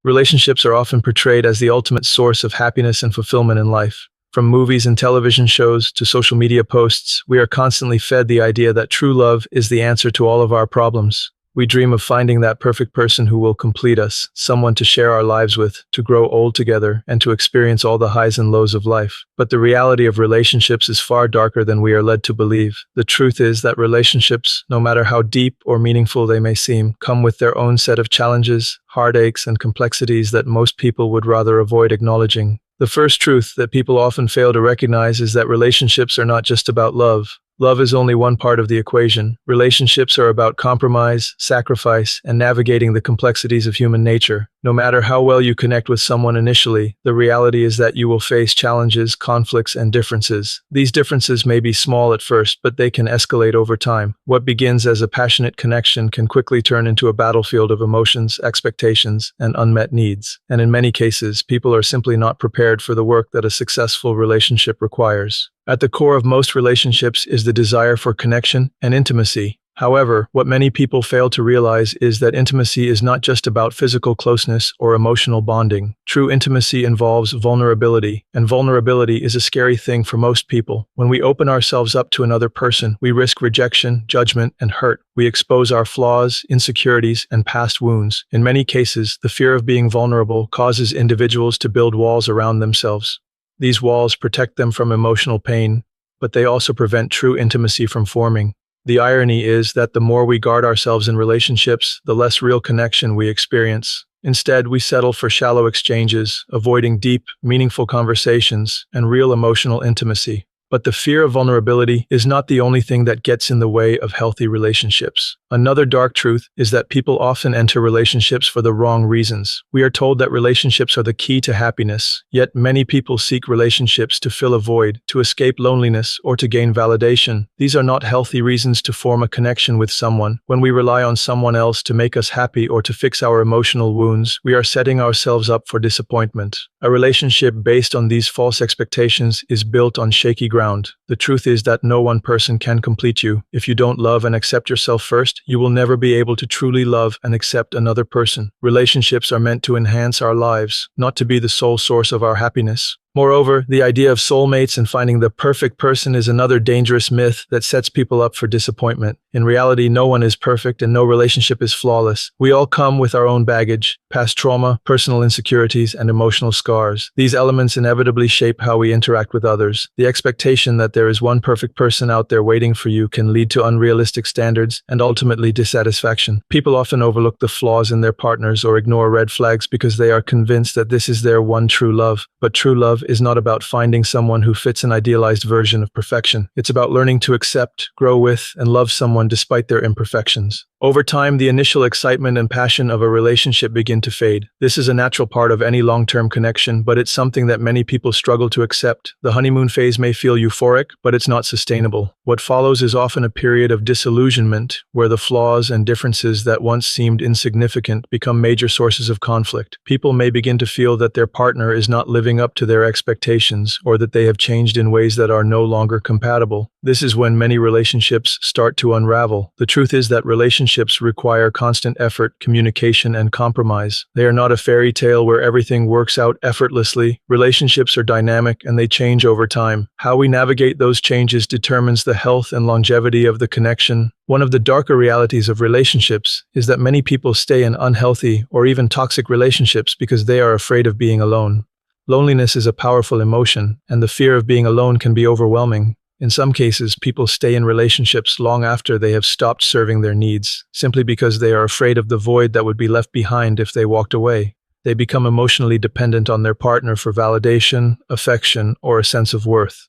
Relationships are often portrayed as the ultimate source of happiness and fulfillment in life. From movies and television shows to social media posts, we are constantly fed the idea that true love is the answer to all of our problems. We dream of finding that perfect person who will complete us, someone to share our lives with, to grow old together, and to experience all the highs and lows of life. But the reality of relationships is far darker than we are led to believe. The truth is that relationships, no matter how deep or meaningful they may seem, come with their own set of challenges, heartaches, and complexities that most people would rather avoid acknowledging. The first truth that people often fail to recognize is that relationships are not just about love. Love is only one part of the equation. Relationships are about compromise, sacrifice, and navigating the complexities of human nature. No matter how well you connect with someone initially, the reality is that you will face challenges, conflicts, and differences. These differences may be small at first, but they can escalate over time. What begins as a passionate connection can quickly turn into a battlefield of emotions, expectations, and unmet needs. And in many cases, people are simply not prepared for the work that a successful relationship requires. At the core of most relationships is the desire for connection and intimacy. However, what many people fail to realize is that intimacy is not just about physical closeness or emotional bonding. True intimacy involves vulnerability, and vulnerability is a scary thing for most people. When we open ourselves up to another person, we risk rejection, judgment, and hurt. We expose our flaws, insecurities, and past wounds. In many cases, the fear of being vulnerable causes individuals to build walls around themselves. These walls protect them from emotional pain, but they also prevent true intimacy from forming. The irony is that the more we guard ourselves in relationships, the less real connection we experience. Instead, we settle for shallow exchanges, avoiding deep, meaningful conversations and real emotional intimacy. But the fear of vulnerability is not the only thing that gets in the way of healthy relationships. Another dark truth is that people often enter relationships for the wrong reasons. We are told that relationships are the key to happiness, yet many people seek relationships to fill a void, to escape loneliness, or to gain validation. These are not healthy reasons to form a connection with someone. When we rely on someone else to make us happy or to fix our emotional wounds, we are setting ourselves up for disappointment. A relationship based on these false expectations is built on shaky ground. The truth is that no one person can complete you. If you don't love and accept yourself first, you will never be able to truly love and accept another person. Relationships are meant to enhance our lives, not to be the sole source of our happiness. Moreover, the idea of soulmates and finding the perfect person is another dangerous myth that sets people up for disappointment. In reality, no one is perfect and no relationship is flawless. We all come with our own baggage, past trauma, personal insecurities, and emotional scars. These elements inevitably shape how we interact with others. The expectation that there is one perfect person out there waiting for you can lead to unrealistic standards and ultimately dissatisfaction. People often overlook the flaws in their partners or ignore red flags because they are convinced that this is their one true love. But true love is not about finding someone who fits an idealized version of perfection. It's about learning to accept, grow with, and love someone despite their imperfections. Over time, the initial excitement and passion of a relationship begin to fade. This is a natural part of any long-term connection, but it's something that many people struggle to accept. The honeymoon phase may feel euphoric, but it's not sustainable. What follows is often a period of disillusionment, where the flaws and differences that once seemed insignificant become major sources of conflict. People may begin to feel that their partner is not living up to their expectations, or that they have changed in ways that are no longer compatible. This is when many relationships start to unravel. The truth is that relationships require constant effort, communication, and compromise. They are not a fairy tale where everything works out effortlessly. Relationships are dynamic and they change over time. How we navigate those changes determines the health and longevity of the connection. One of the darker realities of relationships is that many people stay in unhealthy or even toxic relationships because they are afraid of being alone. Loneliness is a powerful emotion, and the fear of being alone can be overwhelming. In some cases, people stay in relationships long after they have stopped serving their needs, simply because they are afraid of the void that would be left behind if they walked away. They become emotionally dependent on their partner for validation, affection, or a sense of worth.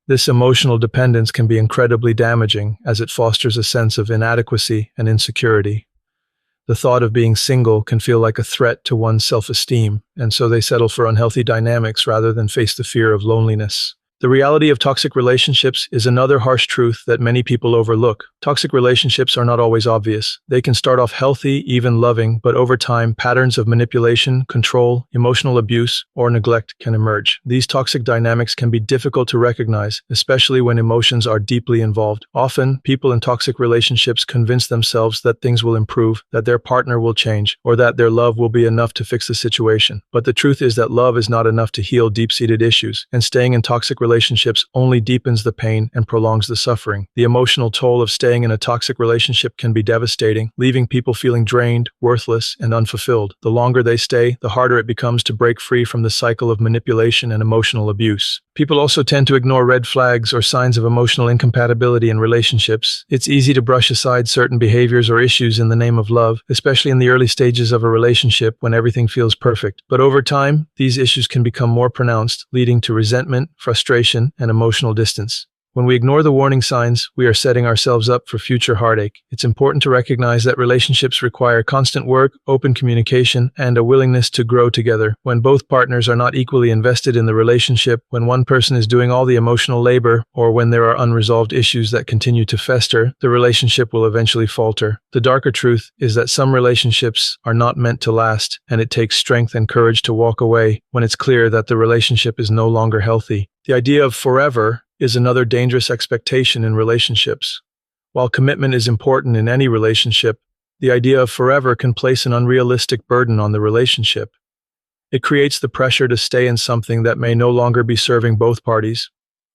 This emotional dependence can be incredibly damaging, as it fosters a sense of inadequacy and insecurity. The thought of being single can feel like a threat to one's self-esteem, and so they settle for unhealthy dynamics rather than face the fear of loneliness. The reality of toxic relationships is another harsh truth that many people overlook. Toxic relationships are not always obvious. They can start off healthy, even loving, but over time, patterns of manipulation, control, emotional abuse, or neglect can emerge. These toxic dynamics can be difficult to recognize, especially when emotions are deeply involved. Often, people in toxic relationships convince themselves that things will improve, that their partner will change, or that their love will be enough to fix the situation. But the truth is that love is not enough to heal deep-seated issues, and staying in toxic relationships only deepens the pain and prolongs the suffering. The emotional toll of staying in a toxic relationship can be devastating, leaving people feeling drained, worthless, and unfulfilled. The longer they stay, the harder it becomes to break free from the cycle of manipulation and emotional abuse. People also tend to ignore red flags or signs of emotional incompatibility in relationships. It's easy to brush aside certain behaviors or issues in the name of love, especially in the early stages of a relationship when everything feels perfect. But over time, these issues can become more pronounced, leading to resentment, frustration, and emotional distance. When we ignore the warning signs, we are setting ourselves up for future heartache. It's important to recognize that relationships require constant work, open communication, and a willingness to grow together. When both partners are not equally invested in the relationship, when one person is doing all the emotional labor, or when there are unresolved issues that continue to fester, the relationship will eventually falter. The darker truth is that some relationships are not meant to last, and it takes strength and courage to walk away when it's clear that the relationship is no longer healthy. The idea of forever is another dangerous expectation in relationships. While commitment is important in any relationship, the idea of forever can place an unrealistic burden on the relationship. It creates the pressure to stay in something that may no longer be serving both parties.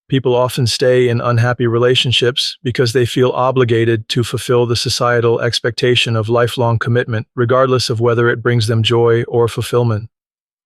People often stay in unhappy relationships because they feel obligated to fulfill the societal expectation of lifelong commitment, regardless of whether it brings them joy or fulfillment.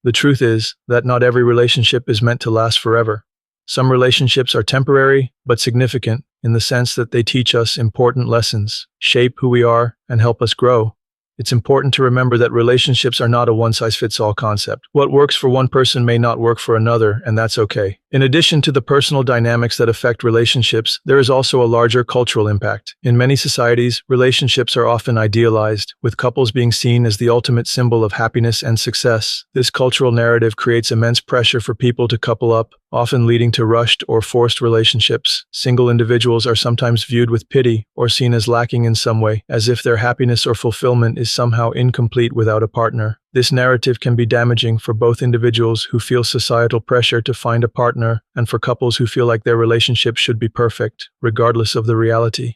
The truth is that not every relationship is meant to last forever. Some relationships are temporary, but significant in the sense that they teach us important lessons, shape who we are, and help us grow. It's important to remember that relationships are not a one-size-fits-all concept. What works for one person may not work for another, and that's okay. In addition to the personal dynamics that affect relationships, there is also a larger cultural impact. In many societies, relationships are often idealized, with couples being seen as the ultimate symbol of happiness and success. This cultural narrative creates immense pressure for people to couple up, often leading to rushed or forced relationships. Single individuals are sometimes viewed with pity or seen as lacking in some way, as if their happiness or fulfillment is somehow incomplete without a partner. This narrative can be damaging for both individuals who feel societal pressure to find a partner and for couples who feel like their relationship should be perfect, regardless of the reality.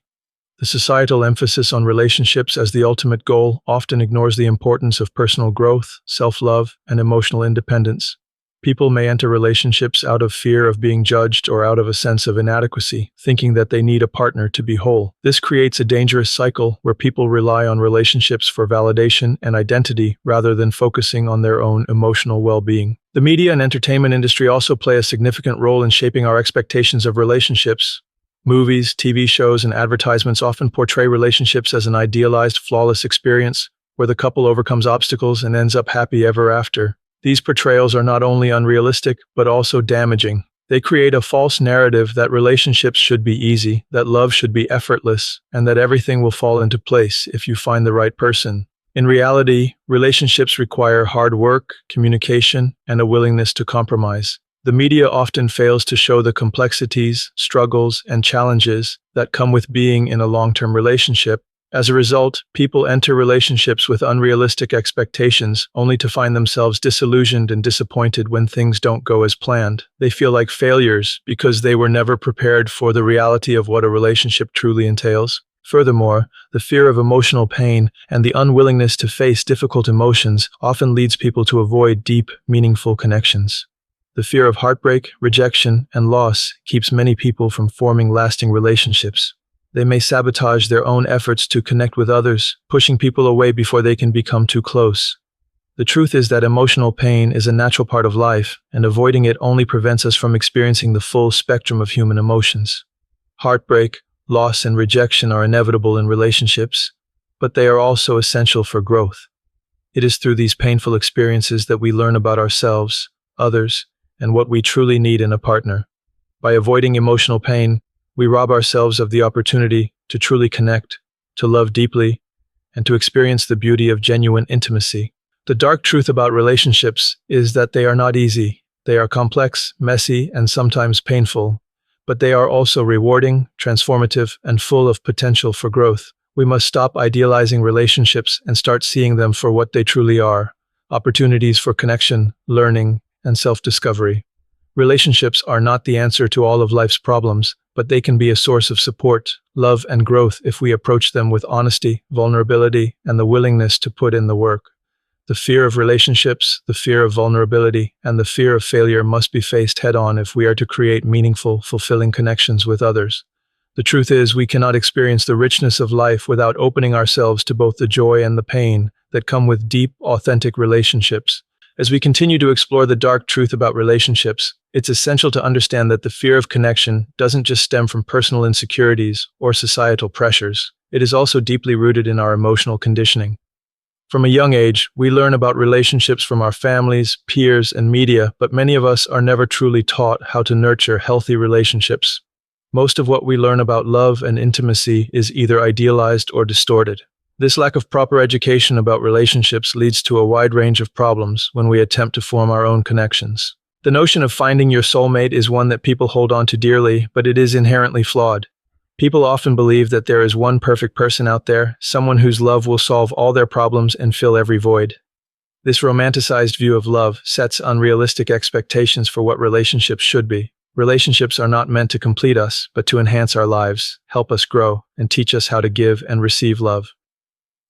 The societal emphasis on relationships as the ultimate goal often ignores the importance of personal growth, self-love, and emotional independence. People may enter relationships out of fear of being judged or out of a sense of inadequacy, thinking that they need a partner to be whole. This creates a dangerous cycle where people rely on relationships for validation and identity rather than focusing on their own emotional well-being. The media and entertainment industry also play a significant role in shaping our expectations of relationships. Movies, TV shows, and advertisements often portray relationships as an idealized, flawless experience, where the couple overcomes obstacles and ends up happy ever after. These portrayals are not only unrealistic, but also damaging. They create a false narrative that relationships should be easy, that love should be effortless, and that everything will fall into place if you find the right person. In reality, relationships require hard work, communication, and a willingness to compromise. The media often fails to show the complexities, struggles, and challenges that come with being in a long-term relationship. As a result, people enter relationships with unrealistic expectations, only to find themselves disillusioned and disappointed when things don't go as planned. They feel like failures because they were never prepared for the reality of what a relationship truly entails. Furthermore, the fear of emotional pain and the unwillingness to face difficult emotions often leads people to avoid deep, meaningful connections. The fear of heartbreak, rejection, and loss keeps many people from forming lasting relationships. They may sabotage their own efforts to connect with others, pushing people away before they can become too close. The truth is that emotional pain is a natural part of life, and avoiding it only prevents us from experiencing the full spectrum of human emotions. Heartbreak, loss, and rejection are inevitable in relationships, but they are also essential for growth. It is through these painful experiences that we learn about ourselves, others, and what we truly need in a partner. By avoiding emotional pain, we rob ourselves of the opportunity to truly connect, to love deeply, and to experience the beauty of genuine intimacy. The dark truth about relationships is that they are not easy. They are complex, messy, and sometimes painful, but they are also rewarding, transformative, and full of potential for growth. We must stop idealizing relationships and start seeing them for what they truly are: opportunities for connection, learning, and self-discovery. Relationships are not the answer to all of life's problems, but they can be a source of support, love, and growth if we approach them with honesty, vulnerability, and the willingness to put in the work. The fear of relationships, the fear of vulnerability, and the fear of failure must be faced head-on if we are to create meaningful, fulfilling connections with others. The truth is, we cannot experience the richness of life without opening ourselves to both the joy and the pain that come with deep, authentic relationships. As we continue to explore the dark truth about relationships, it's essential to understand that the fear of connection doesn't just stem from personal insecurities or societal pressures. It is also deeply rooted in our emotional conditioning. From a young age, we learn about relationships from our families, peers, and media, but many of us are never truly taught how to nurture healthy relationships. Most of what we learn about love and intimacy is either idealized or distorted. This lack of proper education about relationships leads to a wide range of problems when we attempt to form our own connections. The notion of finding your soulmate is one that people hold on to dearly, but it is inherently flawed. People often believe that there is one perfect person out there, someone whose love will solve all their problems and fill every void. This romanticized view of love sets unrealistic expectations for what relationships should be. Relationships are not meant to complete us, but to enhance our lives, help us grow, and teach us how to give and receive love.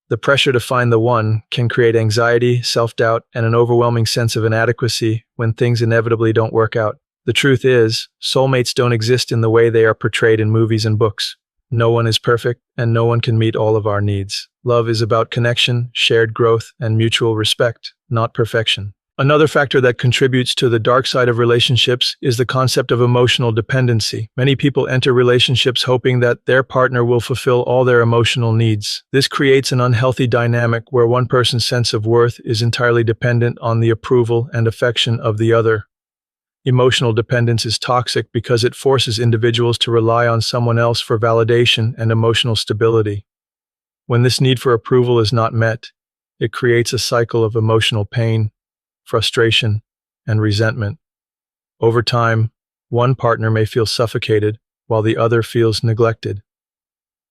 The pressure to find the one can create anxiety, self-doubt, and an overwhelming sense of inadequacy when things inevitably don't work out. The truth is, soulmates don't exist in the way they are portrayed in movies and books. No one is perfect, and no one can meet all of our needs. Love is about connection, shared growth, and mutual respect, not perfection. Another factor that contributes to the dark side of relationships is the concept of emotional dependency. Many people enter relationships hoping that their partner will fulfill all their emotional needs. This creates an unhealthy dynamic where one person's sense of worth is entirely dependent on the approval and affection of the other. Emotional dependence is toxic because it forces individuals to rely on someone else for validation and emotional stability. When this need for approval is not met, it creates a cycle of emotional pain, frustration, and resentment. Over time, one partner may feel suffocated while the other feels neglected.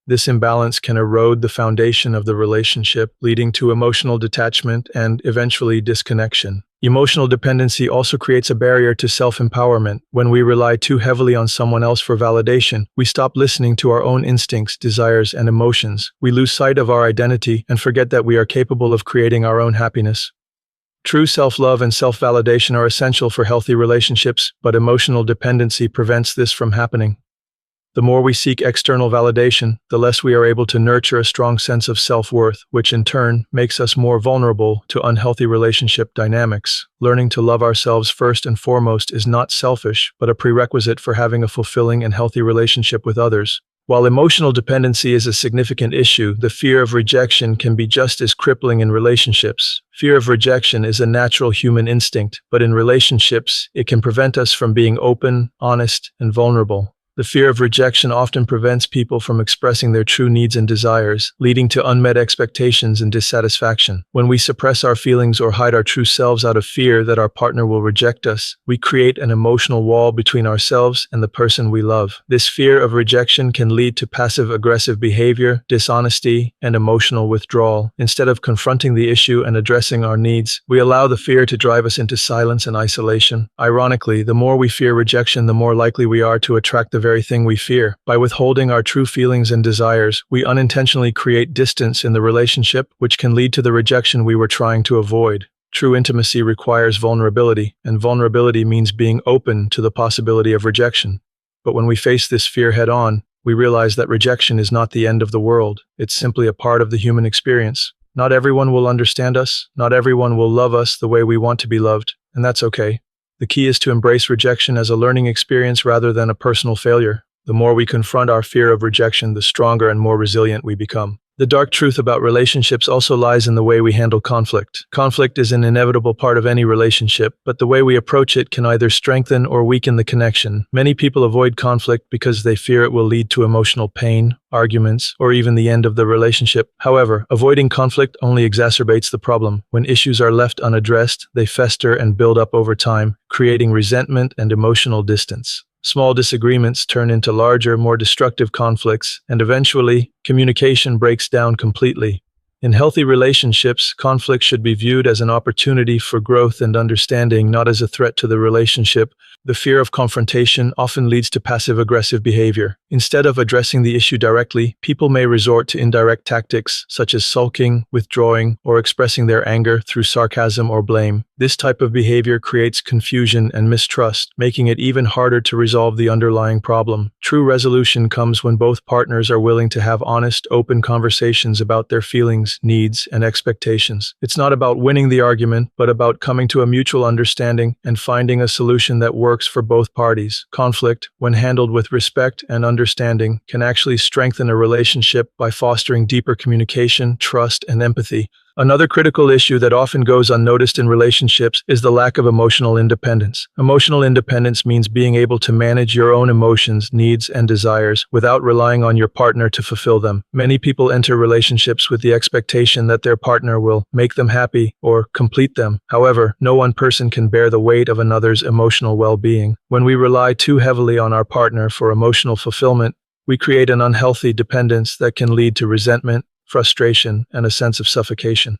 This imbalance can erode the foundation of the relationship, leading to emotional detachment and eventually disconnection. Emotional dependency also creates a barrier to self-empowerment. When we rely too heavily on someone else for validation, we stop listening to our own instincts, desires, and emotions. We lose sight of our identity and forget that we are capable of creating our own happiness. True self-love and self-validation are essential for healthy relationships, but emotional dependency prevents this from happening. The more we seek external validation, the less we are able to nurture a strong sense of self-worth, which in turn makes us more vulnerable to unhealthy relationship dynamics. Learning to love ourselves first and foremost is not selfish, but a prerequisite for having a fulfilling and healthy relationship with others. While emotional dependency is a significant issue, the fear of rejection can be just as crippling in relationships. Fear of rejection is a natural human instinct, but in relationships, it can prevent us from being open, honest, and vulnerable. The fear of rejection often prevents people from expressing their true needs and desires, leading to unmet expectations and dissatisfaction. When we suppress our feelings or hide our true selves out of fear that our partner will reject us, we create an emotional wall between ourselves and the person we love. This fear of rejection can lead to passive-aggressive behavior, dishonesty, and emotional withdrawal. Instead of confronting the issue and addressing our needs, we allow the fear to drive us into silence and isolation. Ironically, the more we fear rejection, the more likely we are to attract the very thing we fear. By withholding our true feelings and desires, we unintentionally create distance in the relationship, which can lead to the rejection we were trying to avoid. True intimacy requires vulnerability, and vulnerability means being open to the possibility of rejection. But when we face this fear head-on, we realize that rejection is not the end of the world. It's simply a part of the human experience. Not everyone will understand us, not everyone will love us the way we want to be loved, and that's okay. The key is to embrace rejection as a learning experience rather than a personal failure. The more we confront our fear of rejection, the stronger and more resilient we become. The dark truth about relationships also lies in the way we handle conflict. Conflict is an inevitable part of any relationship, but the way we approach it can either strengthen or weaken the connection. Many people avoid conflict because they fear it will lead to emotional pain, arguments, or even the end of the relationship. However, avoiding conflict only exacerbates the problem. When issues are left unaddressed, they fester and build up over time, creating resentment and emotional distance. Small disagreements turn into larger, more destructive conflicts, and eventually, communication breaks down completely. In healthy relationships, conflict should be viewed as an opportunity for growth and understanding, not as a threat to the relationship. The fear of confrontation often leads to passive-aggressive behavior. Instead of addressing the issue directly, people may resort to indirect tactics, such as sulking, withdrawing, or expressing their anger through sarcasm or blame. This type of behavior creates confusion and mistrust, making it even harder to resolve the underlying problem. True resolution comes when both partners are willing to have honest, open conversations about their feelings, needs, and expectations. It's not about winning the argument, but about coming to a mutual understanding and finding a solution that works for both parties. Conflict, when handled with respect and understanding, can actually strengthen a relationship by fostering deeper communication, trust, and empathy. Another critical issue that often goes unnoticed in relationships is the lack of emotional independence. Emotional independence means being able to manage your own emotions, needs, and desires without relying on your partner to fulfill them. Many people enter relationships with the expectation that their partner will make them happy or complete them. However, no one person can bear the weight of another's emotional well-being. When we rely too heavily on our partner for emotional fulfillment, we create an unhealthy dependence that can lead to resentment, frustration, and a sense of suffocation.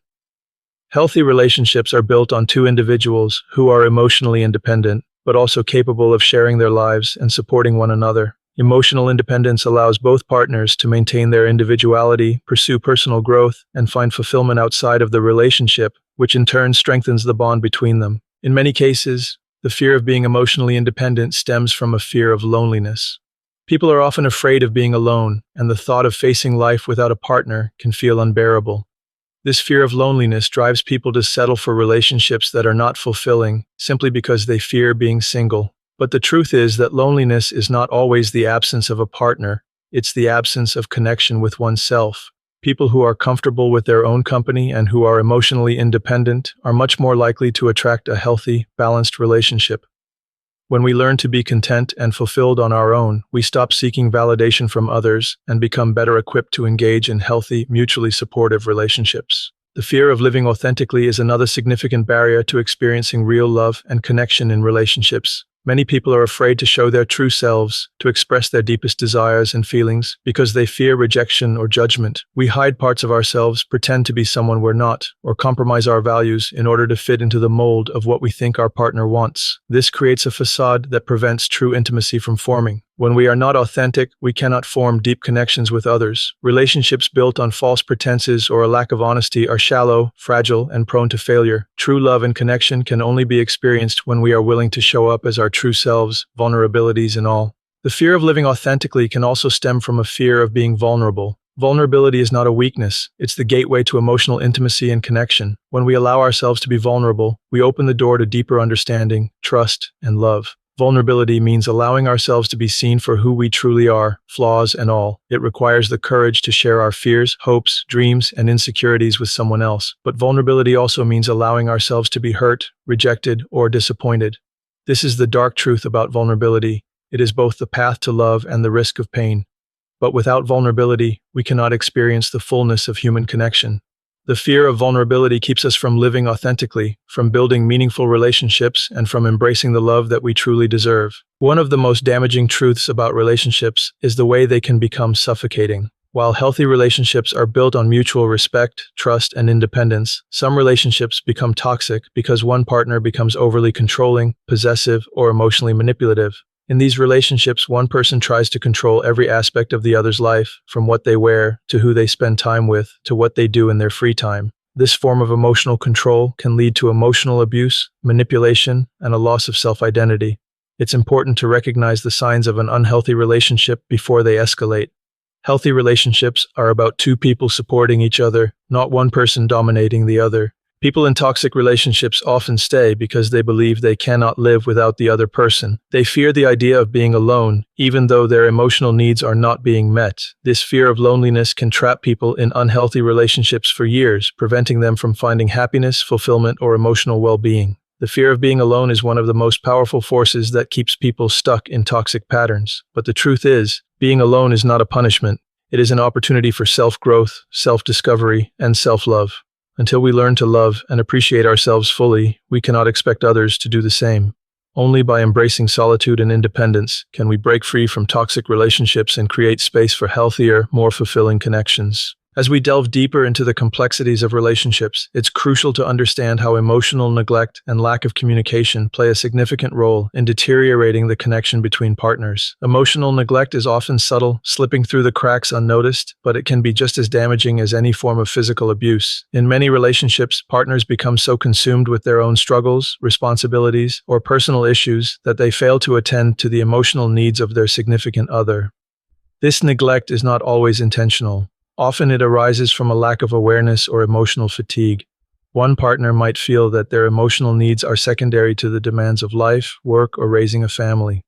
Healthy relationships are built on two individuals who are emotionally independent, but also capable of sharing their lives and supporting one another. Emotional independence allows both partners to maintain their individuality, pursue personal growth, and find fulfillment outside of the relationship, which in turn strengthens the bond between them. In many cases, the fear of being emotionally independent stems from a fear of loneliness. People are often afraid of being alone, and the thought of facing life without a partner can feel unbearable. This fear of loneliness drives people to settle for relationships that are not fulfilling, simply because they fear being single. But the truth is that loneliness is not always the absence of a partner, it's the absence of connection with oneself. People who are comfortable with their own company and who are emotionally independent are much more likely to attract a healthy, balanced relationship. When we learn to be content and fulfilled on our own, we stop seeking validation from others and become better equipped to engage in healthy, mutually supportive relationships. The fear of living authentically is another significant barrier to experiencing real love and connection in relationships. Many people are afraid to show their true selves, to express their deepest desires and feelings, because they fear rejection or judgment. We hide parts of ourselves, pretend to be someone we're not, or compromise our values in order to fit into the mold of what we think our partner wants. This creates a facade that prevents true intimacy from forming. When we are not authentic, we cannot form deep connections with others. Relationships built on false pretenses or a lack of honesty are shallow, fragile, and prone to failure. True love and connection can only be experienced when we are willing to show up as our true selves, vulnerabilities and all. The fear of living authentically can also stem from a fear of being vulnerable. Vulnerability is not a weakness, it's the gateway to emotional intimacy and connection. When we allow ourselves to be vulnerable, we open the door to deeper understanding, trust, and love. Vulnerability means allowing ourselves to be seen for who we truly are, flaws and all. It requires the courage to share our fears, hopes, dreams, and insecurities with someone else. But vulnerability also means allowing ourselves to be hurt, rejected, or disappointed. This is the dark truth about vulnerability. It is both the path to love and the risk of pain. But without vulnerability, we cannot experience the fullness of human connection. The fear of vulnerability keeps us from living authentically, from building meaningful relationships, and from embracing the love that we truly deserve. One of the most damaging truths about relationships is the way they can become suffocating. While healthy relationships are built on mutual respect, trust, and independence, some relationships become toxic because one partner becomes overly controlling, possessive, or emotionally manipulative. In these relationships, one person tries to control every aspect of the other's life, from what they wear, to who they spend time with, to what they do in their free time. This form of emotional control can lead to emotional abuse, manipulation, and a loss of self-identity. It's important to recognize the signs of an unhealthy relationship before they escalate. Healthy relationships are about two people supporting each other, not one person dominating the other. People in toxic relationships often stay because they believe they cannot live without the other person. They fear the idea of being alone, even though their emotional needs are not being met. This fear of loneliness can trap people in unhealthy relationships for years, preventing them from finding happiness, fulfillment, or emotional well-being. The fear of being alone is one of the most powerful forces that keeps people stuck in toxic patterns. But the truth is, being alone is not a punishment. It is an opportunity for self-growth, self-discovery, and self-love. Until we learn to love and appreciate ourselves fully, we cannot expect others to do the same. Only by embracing solitude and independence can we break free from toxic relationships and create space for healthier, more fulfilling connections. As we delve deeper into the complexities of relationships, it's crucial to understand how emotional neglect and lack of communication play a significant role in deteriorating the connection between partners. Emotional neglect is often subtle, slipping through the cracks unnoticed, but it can be just as damaging as any form of physical abuse. In many relationships, partners become so consumed with their own struggles, responsibilities, or personal issues that they fail to attend to the emotional needs of their significant other. This neglect is not always intentional. Often it arises from a lack of awareness or emotional fatigue. One partner might feel that their emotional needs are secondary to the demands of life, work, or raising a family.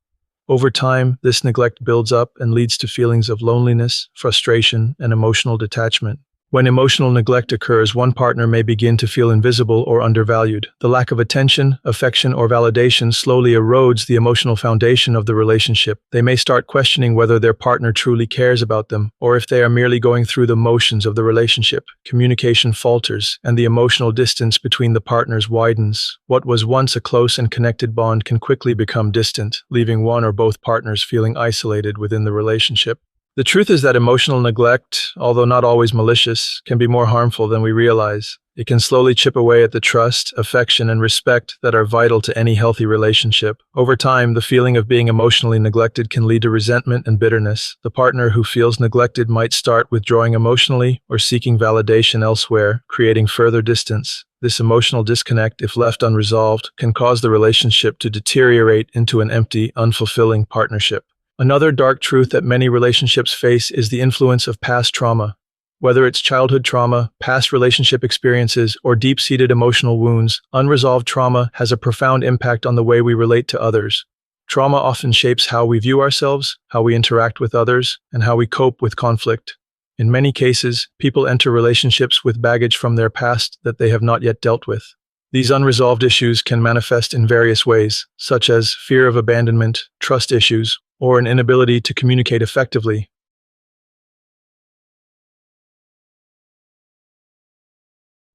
Over time, this neglect builds up and leads to feelings of loneliness, frustration, and emotional detachment. When emotional neglect occurs, one partner may begin to feel invisible or undervalued. The lack of attention, affection, or validation slowly erodes the emotional foundation of the relationship. They may start questioning whether their partner truly cares about them, or if they are merely going through the motions of the relationship. Communication falters, and the emotional distance between the partners widens. What was once a close and connected bond can quickly become distant, leaving one or both partners feeling isolated within the relationship. The truth is that emotional neglect, although not always malicious, can be more harmful than we realize. It can slowly chip away at the trust, affection, and respect that are vital to any healthy relationship. Over time, the feeling of being emotionally neglected can lead to resentment and bitterness. The partner who feels neglected might start withdrawing emotionally or seeking validation elsewhere, creating further distance. This emotional disconnect, if left unresolved, can cause the relationship to deteriorate into an empty, unfulfilling partnership. Another dark truth that many relationships face is the influence of past trauma. Whether it's childhood trauma, past relationship experiences, or deep-seated emotional wounds, unresolved trauma has a profound impact on the way we relate to others. Trauma often shapes how we view ourselves, how we interact with others, and how we cope with conflict. In many cases, people enter relationships with baggage from their past that they have not yet dealt with. These unresolved issues can manifest in various ways, such as fear of abandonment, trust issues, or an inability to communicate effectively.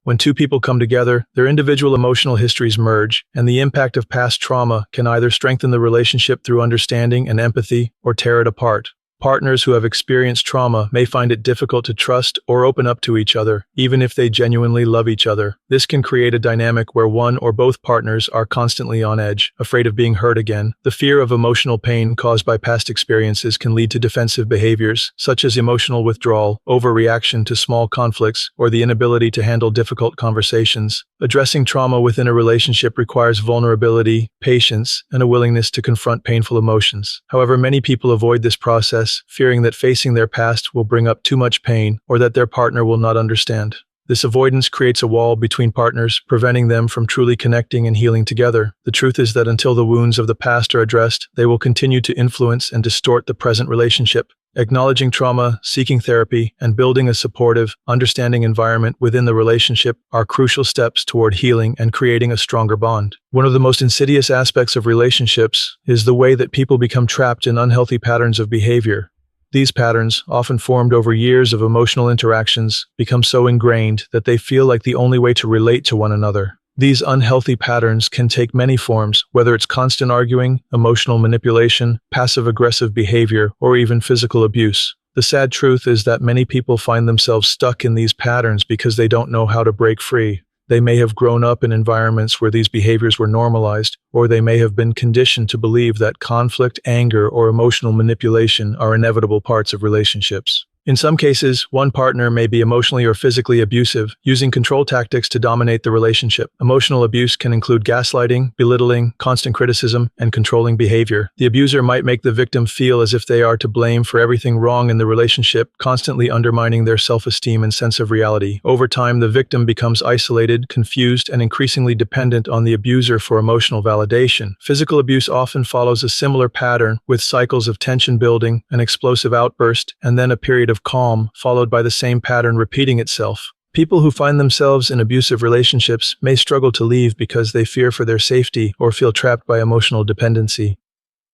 When two people come together, their individual emotional histories merge, and the impact of past trauma can either strengthen the relationship through understanding and empathy or tear it apart. Partners who have experienced trauma may find it difficult to trust or open up to each other, even if they genuinely love each other. This can create a dynamic where one or both partners are constantly on edge, afraid of being hurt again. The fear of emotional pain caused by past experiences can lead to defensive behaviors, such as emotional withdrawal, overreaction to small conflicts, or the inability to handle difficult conversations. Addressing trauma within a relationship requires vulnerability, patience, and a willingness to confront painful emotions. However, many people avoid this process, fearing that facing their past will bring up too much pain or that their partner will not understand. This avoidance creates a wall between partners, preventing them from truly connecting and healing together. The truth is that until the wounds of the past are addressed, they will continue to influence and distort the present relationship. Acknowledging trauma, seeking therapy, and building a supportive, understanding environment within the relationship are crucial steps toward healing and creating a stronger bond. One of the most insidious aspects of relationships is the way that people become trapped in unhealthy patterns of behavior. These patterns, often formed over years of emotional interactions, become so ingrained that they feel like the only way to relate to one another. These unhealthy patterns can take many forms, whether it's constant arguing, emotional manipulation, passive-aggressive behavior, or even physical abuse. The sad truth is that many people find themselves stuck in these patterns because they don't know how to break free. They may have grown up in environments where these behaviors were normalized, or they may have been conditioned to believe that conflict, anger, or emotional manipulation are inevitable parts of relationships. In some cases, one partner may be emotionally or physically abusive, using control tactics to dominate the relationship. Emotional abuse can include gaslighting, belittling, constant criticism, and controlling behavior. The abuser might make the victim feel as if they are to blame for everything wrong in the relationship, constantly undermining their self-esteem and sense of reality. Over time, the victim becomes isolated, confused, and increasingly dependent on the abuser for emotional validation. Physical abuse often follows a similar pattern, with cycles of tension building, an explosive outburst, and then a period of calm, followed by the same pattern repeating itself. People who find themselves in abusive relationships may struggle to leave because they fear for their safety or feel trapped by emotional dependency.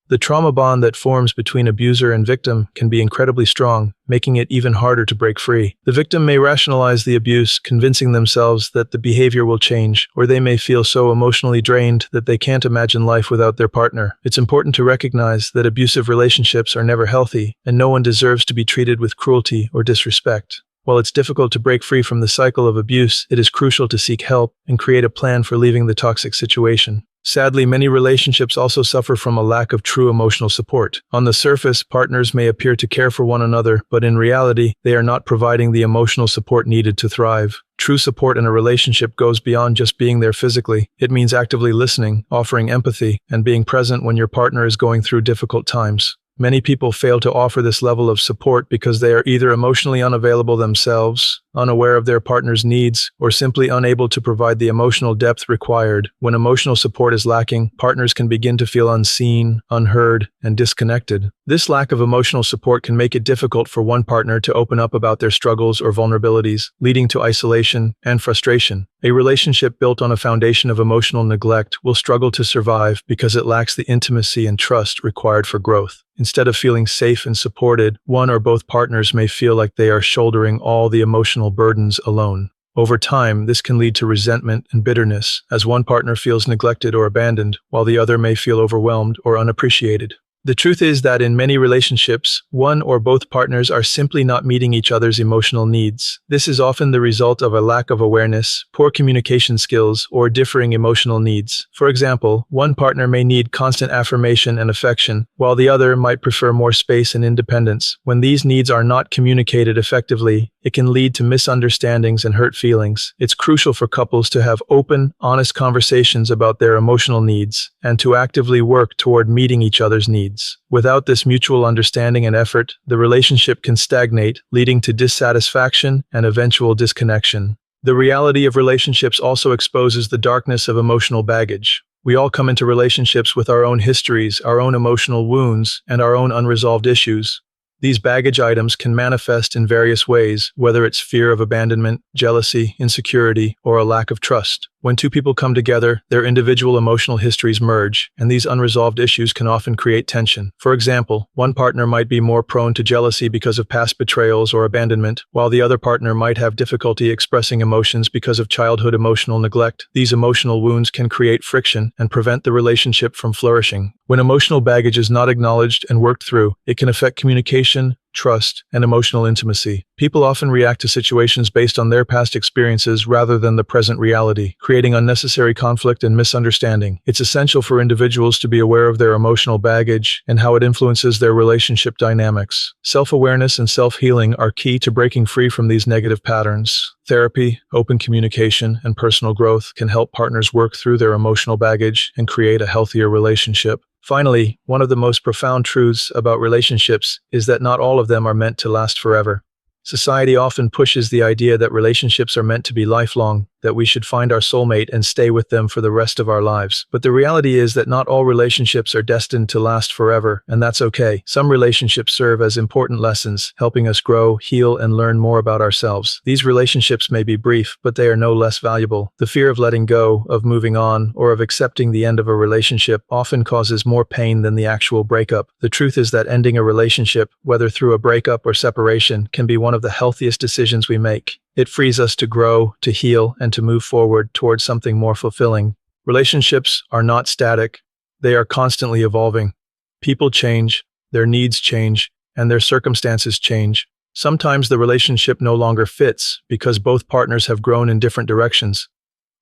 The trauma bond that forms between abuser and victim can be incredibly strong, making it even harder to break free. The victim may rationalize the abuse, convincing themselves that the behavior will change, or they may feel so emotionally drained that they can't imagine life without their partner. It's important to recognize that abusive relationships are never healthy, and no one deserves to be treated with cruelty or disrespect. While it's difficult to break free from the cycle of abuse, it is crucial to seek help and create a plan for leaving the toxic situation. Sadly, many relationships also suffer from a lack of true emotional support. On the surface, partners may appear to care for one another, but in reality, they are not providing the emotional support needed to thrive. True support in a relationship goes beyond just being there physically. It means actively listening, offering empathy, and being present when your partner is going through difficult times. Many people fail to offer this level of support because they are either emotionally unavailable themselves, unaware of their partner's needs, or simply unable to provide the emotional depth required. When emotional support is lacking, partners can begin to feel unseen, unheard, and disconnected. This lack of emotional support can make it difficult for one partner to open up about their struggles or vulnerabilities, leading to isolation and frustration. A relationship built on a foundation of emotional neglect will struggle to survive because it lacks the intimacy and trust required for growth. Instead of feeling safe and supported, one or both partners may feel like they are shouldering all the emotional burdens alone. Over time, this can lead to resentment and bitterness, as one partner feels neglected or abandoned, while the other may feel overwhelmed or unappreciated. The truth is that in many relationships, one or both partners are simply not meeting each other's emotional needs. This is often the result of a lack of awareness, poor communication skills, or differing emotional needs. For example, one partner may need constant affirmation and affection, while the other might prefer more space and independence. When these needs are not communicated effectively, it can lead to misunderstandings and hurt feelings. It's crucial for couples to have open, honest conversations about their emotional needs, and to actively work toward meeting each other's needs. Without this mutual understanding and effort, the relationship can stagnate, leading to dissatisfaction and eventual disconnection. The reality of relationships also exposes the darkness of emotional baggage. We all come into relationships with our own histories, our own emotional wounds, and our own unresolved issues. These baggage items can manifest in various ways, whether it's fear of abandonment, jealousy, insecurity, or a lack of trust. When two people come together, their individual emotional histories merge, and these unresolved issues can often create tension. For example, one partner might be more prone to jealousy because of past betrayals or abandonment, while the other partner might have difficulty expressing emotions because of childhood emotional neglect. These emotional wounds can create friction and prevent the relationship from flourishing. When emotional baggage is not acknowledged and worked through, it can affect communication, trust, and emotional intimacy. People often react to situations based on their past experiences rather than the present reality, creating unnecessary conflict and misunderstanding. It's essential for individuals to be aware of their emotional baggage and how it influences their relationship dynamics. Self-awareness and self-healing are key to breaking free from these negative patterns. Therapy, open communication, and personal growth can help partners work through their emotional baggage and create a healthier relationship. Finally, one of the most profound truths about relationships is that not all of them are meant to last forever. Society often pushes the idea that relationships are meant to be lifelong, that we should find our soulmate and stay with them for the rest of our lives. But the reality is that not all relationships are destined to last forever, and that's okay. Some relationships serve as important lessons, helping us grow, heal, and learn more about ourselves. These relationships may be brief, but they are no less valuable. The fear of letting go, of moving on, or of accepting the end of a relationship often causes more pain than the actual breakup. The truth is that ending a relationship, whether through a breakup or separation, can be one of the healthiest decisions we make. It frees us to grow, to heal, and to move forward towards something more fulfilling. Relationships are not static. They are constantly evolving. People change, their needs change, and their circumstances change. Sometimes the relationship no longer fits because both partners have grown in different directions.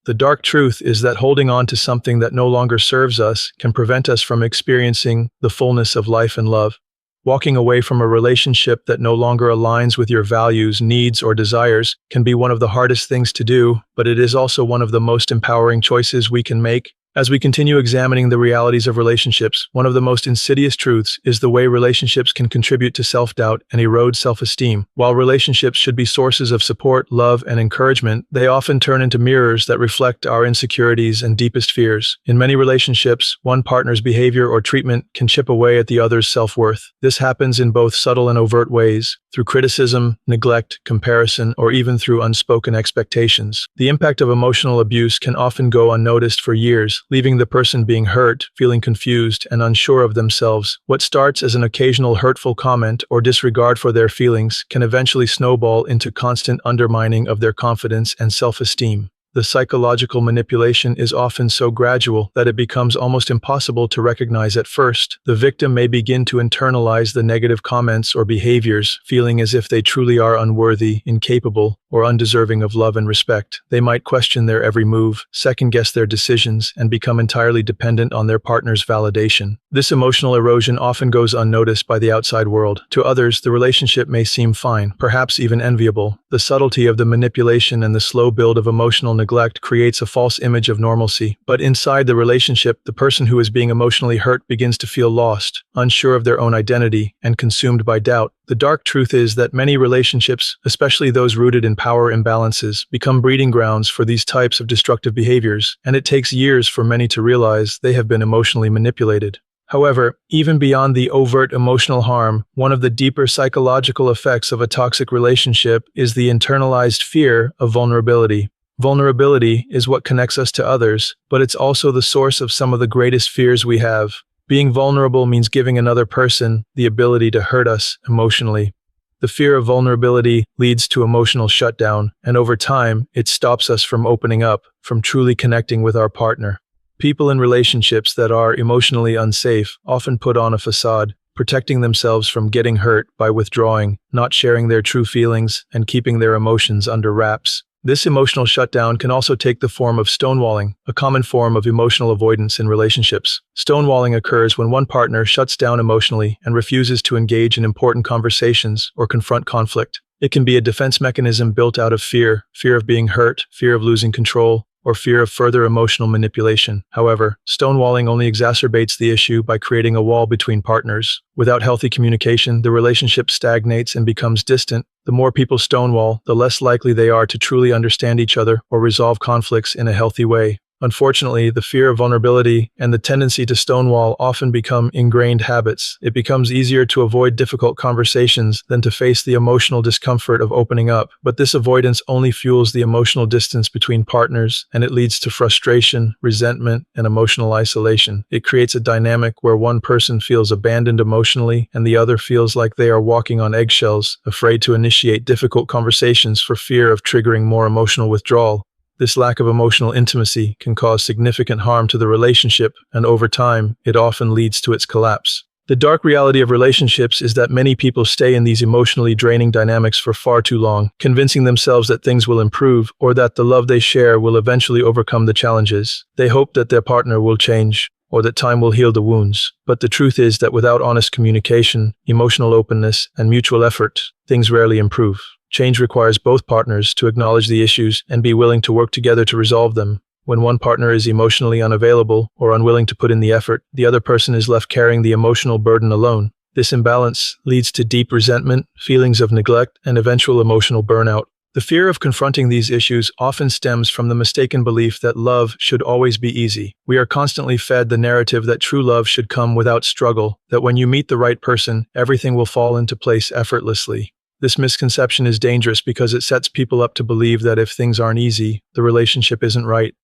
The dark truth is that holding on to something that no longer serves us can prevent us from experiencing the fullness of life and love. Walking away from a relationship that no longer aligns with your values, needs, or desires can be one of the hardest things to do, but it is also one of the most empowering choices we can make. As we continue examining the realities of relationships, one of the most insidious truths is the way relationships can contribute to self-doubt and erode self-esteem. While relationships should be sources of support, love, and encouragement, they often turn into mirrors that reflect our insecurities and deepest fears. In many relationships, one partner's behavior or treatment can chip away at the other's self-worth. This happens in both subtle and overt ways, through criticism, neglect, comparison, or even through unspoken expectations. The impact of emotional abuse can often go unnoticed for years, leaving the person being hurt, feeling confused, and unsure of themselves. What starts as an occasional hurtful comment or disregard for their feelings can eventually snowball into constant undermining of their confidence and self-esteem. The psychological manipulation is often so gradual that it becomes almost impossible to recognize at first. The victim may begin to internalize the negative comments or behaviors, feeling as if they truly are unworthy, incapable, or undeserving of love and respect. They might question their every move, second-guess their decisions, and become entirely dependent on their partner's validation. This emotional erosion often goes unnoticed by the outside world. To others, the relationship may seem fine, perhaps even enviable. The subtlety of the manipulation and the slow build of emotional neglect creates a false image of normalcy. But inside the relationship, the person who is being emotionally hurt begins to feel lost, unsure of their own identity, and consumed by doubt. The dark truth is that many relationships, especially those rooted in power imbalances, become breeding grounds for these types of destructive behaviors, and it takes years for many to realize they have been emotionally manipulated. However, even beyond the overt emotional harm, one of the deeper psychological effects of a toxic relationship is the internalized fear of vulnerability. Vulnerability is what connects us to others, but it's also the source of some of the greatest fears we have. Being vulnerable means giving another person the ability to hurt us emotionally. The fear of vulnerability leads to emotional shutdown, and over time, it stops us from opening up, from truly connecting with our partner. People in relationships that are emotionally unsafe often put on a facade, protecting themselves from getting hurt by withdrawing, not sharing their true feelings, and keeping their emotions under wraps. This emotional shutdown can also take the form of stonewalling, a common form of emotional avoidance in relationships. Stonewalling occurs when one partner shuts down emotionally and refuses to engage in important conversations or confront conflict. It can be a defense mechanism built out of fear of being hurt, fear of losing control, or fear of further emotional manipulation. However, stonewalling only exacerbates the issue by creating a wall between partners. Without healthy communication, the relationship stagnates and becomes distant. The more people stonewall, the less likely they are to truly understand each other or resolve conflicts in a healthy way. Unfortunately, the fear of vulnerability and the tendency to stonewall often become ingrained habits. It becomes easier to avoid difficult conversations than to face the emotional discomfort of opening up. But this avoidance only fuels the emotional distance between partners, and it leads to frustration, resentment, and emotional isolation. It creates a dynamic where one person feels abandoned emotionally and the other feels like they are walking on eggshells, afraid to initiate difficult conversations for fear of triggering more emotional withdrawal. This lack of emotional intimacy can cause significant harm to the relationship, and over time, it often leads to its collapse. The dark reality of relationships is that many people stay in these emotionally draining dynamics for far too long, convincing themselves that things will improve or that the love they share will eventually overcome the challenges. They hope that their partner will change, or that time will heal the wounds. But the truth is that without honest communication, emotional openness, and mutual effort, things rarely improve. Change requires both partners to acknowledge the issues and be willing to work together to resolve them. When one partner is emotionally unavailable or unwilling to put in the effort, the other person is left carrying the emotional burden alone. This imbalance leads to deep resentment, feelings of neglect, and eventual emotional burnout. The fear of confronting these issues often stems from the mistaken belief that love should always be easy. We are constantly fed the narrative that true love should come without struggle, that when you meet the right person, everything will fall into place effortlessly. This misconception is dangerous because it sets people up to believe that if things aren't easy, the relationship isn't right.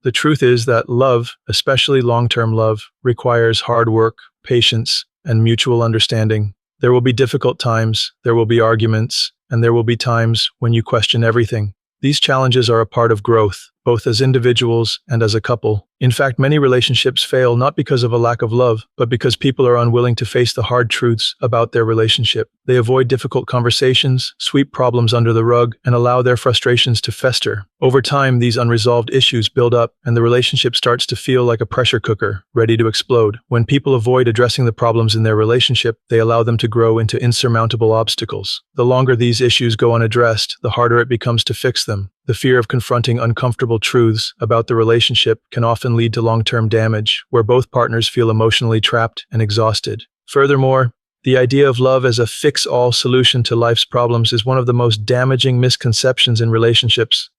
The truth is that love, especially long-term love, requires hard work, patience, and mutual understanding. There will be difficult times, there will be arguments, and there will be times when you question everything. These challenges are a part of growth, both as individuals and as a couple. In fact, many relationships fail not because of a lack of love, but because people are unwilling to face the hard truths about their relationship. They avoid difficult conversations, sweep problems under the rug, and allow their frustrations to fester. Over time, these unresolved issues build up, and the relationship starts to feel like a pressure cooker, ready to explode. When people avoid addressing the problems in their relationship, they allow them to grow into insurmountable obstacles. The longer these issues go unaddressed, the harder it becomes to fix them. The fear of confronting uncomfortable truths about the relationship can often lead to long-term damage, where both partners feel emotionally trapped and exhausted. Furthermore, the idea of love as a fix-all solution to life's problems is one of the most damaging misconceptions in relationships.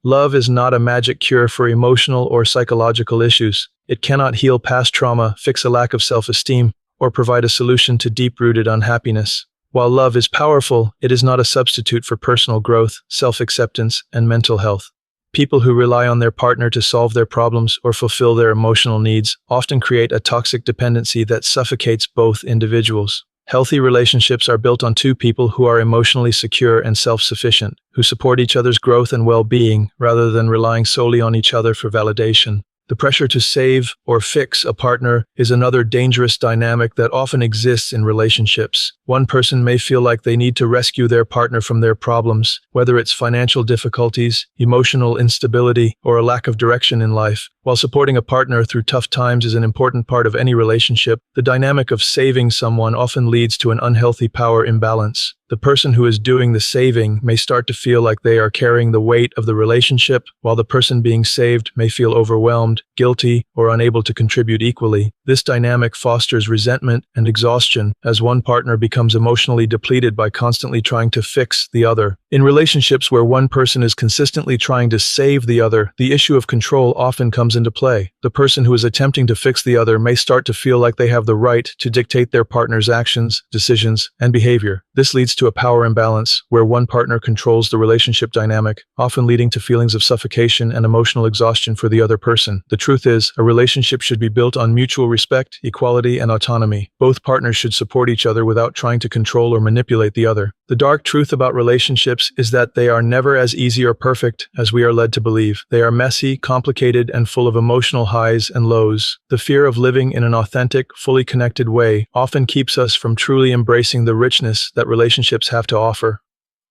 Love is not a magic cure for emotional or psychological issues. It cannot heal past trauma, fix a lack of self-esteem, or provide a solution to deep-rooted unhappiness. While love is powerful, it is not a substitute for personal growth, self-acceptance, and mental health. People who rely on their partner to solve their problems or fulfill their emotional needs often create a toxic dependency that suffocates both individuals. Healthy relationships are built on two people who are emotionally secure and self-sufficient, who support each other's growth and well-being rather than relying solely on each other for validation. The pressure to save or fix a partner is another dangerous dynamic that often exists in relationships. One person may feel like they need to rescue their partner from their problems, whether it's financial difficulties, emotional instability, or a lack of direction in life. While supporting a partner through tough times is an important part of any relationship, the dynamic of saving someone often leads to an unhealthy power imbalance. The person who is doing the saving may start to feel like they are carrying the weight of the relationship, while the person being saved may feel overwhelmed, guilty, or unable to contribute equally. This dynamic fosters resentment and exhaustion as one partner becomes emotionally depleted by constantly trying to fix the other. In relationships where one person is consistently trying to save the other, the issue of control often comes into play. The person who is attempting to fix the other may start to feel like they have the right to dictate their partner's actions, decisions, and behavior. This leads to a power imbalance where one partner controls the relationship dynamic, often leading to feelings of suffocation and emotional exhaustion for the other person. The truth is, a relationship should be built on mutual respect, equality, and autonomy. Both partners should support each other without trying to control or manipulate the other. The dark truth about relationships is that they are never as easy or perfect as we are led to believe. They are messy, complicated, and full of emotional highs and lows. The fear of living in an authentic, fully connected way often keeps us from truly embracing the richness that relationships have to offer.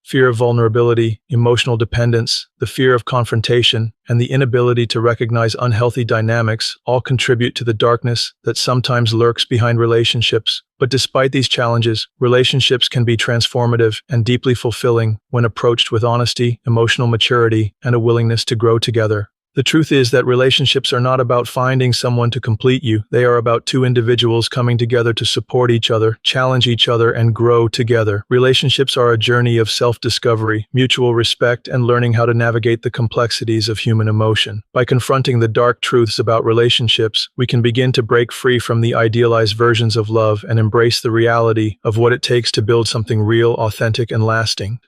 Fear of vulnerability, emotional dependence, the fear of confrontation, and the inability to recognize unhealthy dynamics all contribute to the darkness that sometimes lurks behind relationships. But despite these challenges, relationships can be transformative and deeply fulfilling when approached with honesty, emotional maturity, and a willingness to grow together. The truth is that relationships are not about finding someone to complete you. They are about two individuals coming together to support each other, challenge each other, and grow together. Relationships are a journey of self-discovery, mutual respect, and learning how to navigate the complexities of human emotion. By confronting the dark truths about relationships, we can begin to break free from the idealized versions of love and embrace the reality of what it takes to build something real, authentic, and lasting.